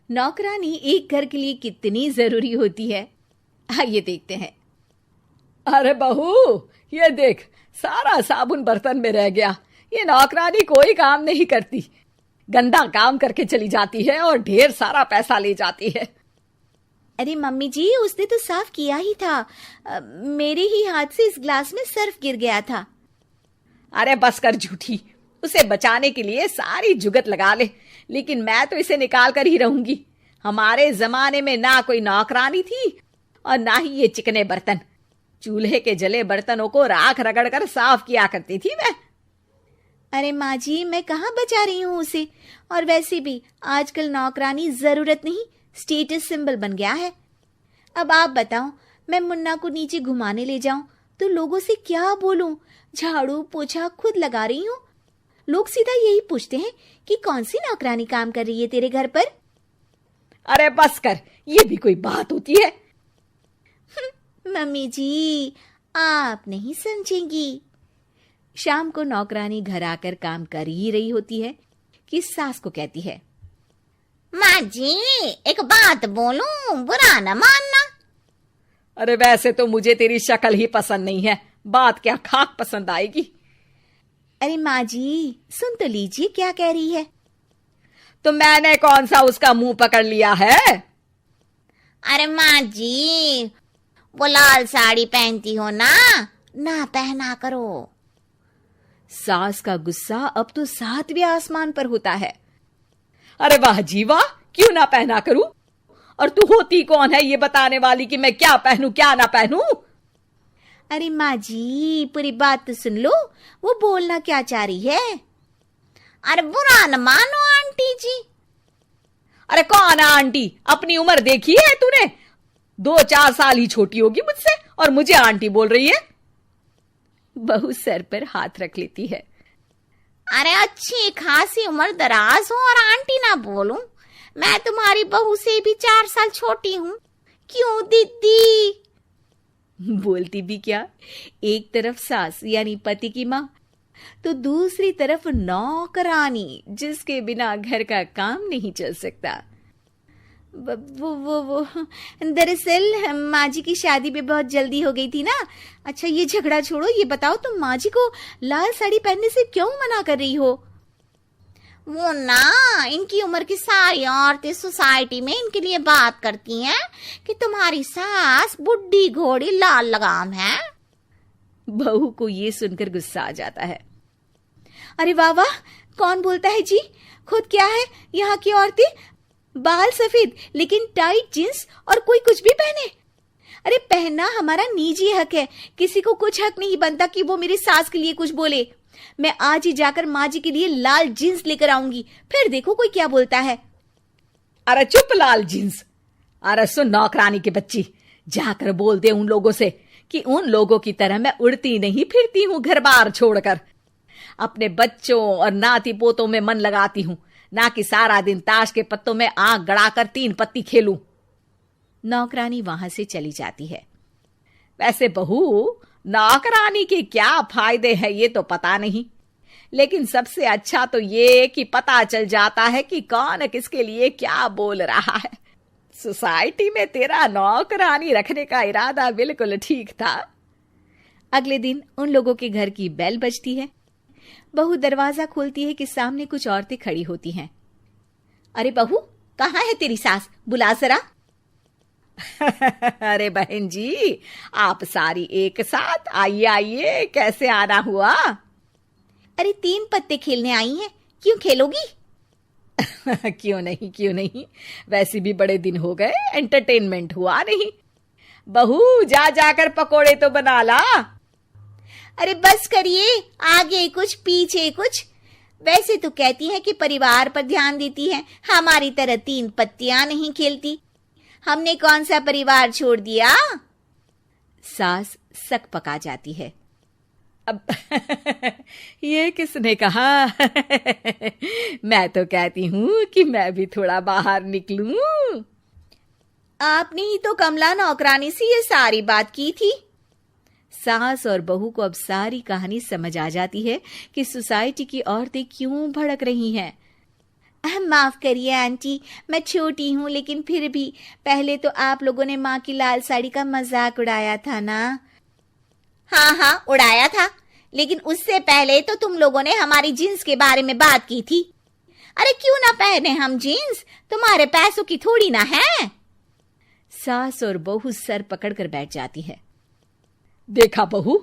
नौकरानी एक घर के लिए कितनी जरूरी होती है, आइए देखते हैं। अरे बहू, ये देख, सारा साबुन बर्तन में रह गया। ये नौकरानी कोई काम नहीं करती, गंदा काम करके चली जाती है और ढेर सारा पैसा ले जाती है। अरे मम्मी जी, उसने तो साफ किया ही था। मेरे ही हाथ से इस ग्लास में सर्फ गिर गया था। अरे बस कर झूठी, उसे बचाने के लिए सारी जुगत लगा ले, लेकिन मैं तो इसे निकाल कर ही रहूंगी। हमारे जमाने में ना कोई नौकरानी थी और ना ही ये चिकने बर्तन। चूल्हे के जले बर्तनों को राख रगड़ कर साफ किया करती थी मैं। अरे माँ जी, मैं कहाँ बचा रही हूँ उसे। और वैसे भी आजकल नौकरानी जरूरत नहीं, स्टेटस सिंबल बन गया है। अब आप बताओ, मैं मुन्ना को नीचे घुमाने ले जाऊं तो लोगों से क्या बोलूं? झाड़ू पोछा खुद लगा रही हूँ। लोग सीधा यही पूछते हैं कि कौन सी नौकरानी काम कर रही है तेरे घर पर। अरे बस कर, ये भी कोई बात होती है? मम्मी जी, आप नहीं समझेंगी। शाम को नौकरानी घर आकर काम कर ही रही होती है कि सास को कहती है, माँ जी, एक बात बोलूं, बुरा न मानना। अरे वैसे तो मुझे तेरी शक्ल ही पसंद नहीं है, बात क्या खाक पसंद आएगी। अरे माँ जी, सुन तो लीजिए क्या कह रही है। तो मैंने कौन सा उसका मुंह पकड़ लिया है? अरे माँ जी, वो लाल साड़ी पहनती हो ना पहना करो। सास का गुस्सा अब तो 7वें आसमान पर होता है। अरे वाह जी वाह, क्यों ना पहना करूं? और तू होती कौन है ये बताने वाली कि मैं क्या पहनूं क्या ना पहनूं? अरे माँ जी, पूरी बात तो सुन लो, वो बोलना क्या चाह रही है। अरे बुरा न मानो आंटी जी। अरे कौन है आंटी? अपनी उम्र देखी है तूने? 2-4 साल ही छोटी होगी मुझसे और मुझे आंटी बोल रही है। बहू सर पर हाथ रख लेती है। अरे अच्छी खासी उम्र दराज हो और आंटी ना बोलूं? मैं तुम्हारी बहू से भी 4 साल छोटी हूँ। क्यों दीदी? बोलती भी क्या, एक तरफ सास यानी पति की माँ, तो दूसरी तरफ नौकरानी जिसके बिना घर का काम नहीं चल सकता। वो दरअसल माँ जी की शादी भी बहुत जल्दी हो गई थी ना। अच्छा ये झगड़ा छोड़ो, ये बताओ तुम माँ जी को लाल साड़ी पहनने से क्यों मना कर रही हो? वो ना, इनकी उम्र की सारी औरतें सोसाइटी में इनके लिए बात करती हैं कि तुम्हारी सास बुढ़ी घोड़ी लाल लगाम है। बहू को ये सुनकर गुस्सा आ जाता है। अरे वाह वाह, कौन बोलता है जी? खुद क्या है यहाँ की औरतें, बाल सफेद लेकिन टाइट जींस और कोई कुछ भी पहने। अरे पहनना हमारा निजी हक है, किसी को कुछ हक नहीं बनता कि वो मेरी सास के लिए कुछ बोले। मैं आज ही जाकर माँ जी के लिए लाल जींस लेकर आऊंगी, फिर देखो कोई क्या बोलता है। अरे चुप लाल जींस। अरे सुन नौकरानी की बच्ची, जाकर बोल दे उन लोगों से कि उन लोगों की तरह मैं उड़ती नहीं फिरती हूँ घर बार छोड़कर। अपने बच्चों और नाती पोतों में मन लगाती हूँ, ना कि सारा दिन ताश के पत्तों में आंख गड़ाकर 3 पत्ती खेलूं। नौकरानी वहां से चली जाती है। वैसे बहू, नौकरानी के क्या फायदे हैं ये तो पता नहीं, लेकिन सबसे अच्छा तो ये कि पता चल जाता है कि कौन किसके लिए क्या बोल रहा है। सोसाइटी में तेरा नौकरानी रखने का इरादा बिल्कुल ठीक था। अगले दिन उन लोगों के घर की बेल बजती है। बहू दरवाजा खोलती है कि सामने कुछ औरतें खड़ी होती हैं। अरे बहू, कहाँ है तेरी सास? बुला जरा। अरे बहन जी, आप सारी एक साथ आइए आइए, कैसे आना हुआ? अरे 3 पत्ते खेलने आई हैं, क्यों खेलोगी? क्यों नहीं, वैसे भी बड़े दिन हो गए, एंटरटेनमेंट हुआ नहीं। बहू जा जाकर पकोड़े तो बना ला। अरे बस करिए, आगे कुछ पीछे कुछ। वैसे तो कहती है कि परिवार पर ध्यान देती है, हमारी तरह 3 पत्तियां नहीं खेलती। हमने कौन सा परिवार छोड़ दिया? सास सक पका जाती है। अब ये किसने कहा? मैं तो कहती हूँ कि मैं भी थोड़ा बाहर निकलूं। आपने ही तो कमला नौकरानी से ये सारी बात की थी। सास और बहू को अब सारी कहानी समझ आ जाती है कि सोसाइटी की औरतें क्यों भड़क रही हैं। माफ करिए आंटी, मैं छोटी हूँ, लेकिन फिर भी पहले तो आप लोगों ने माँ की लाल साड़ी का मजाक उड़ाया था ना। हाँ हाँ उड़ाया था, लेकिन उससे पहले तो तुम लोगों ने हमारी जीन्स के बारे में बात की थी। अरे क्यों ना पहने हम जीन्स, तुम्हारे पैसों की थोड़ी ना है। सास और बहू सर पकड़कर बैठ जाती है। देखा बहू,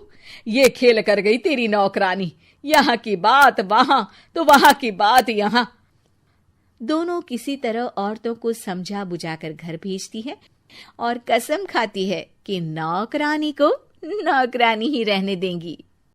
ये खेल कर गई तेरी नौकरानी, यहाँ की बात वहां तो वहां की बात यहाँ। दोनों किसी तरह औरतों को समझा बुझाकर घर भेजती है और कसम खाती है कि नौकरानी को नौकरानी ही रहने देंगी।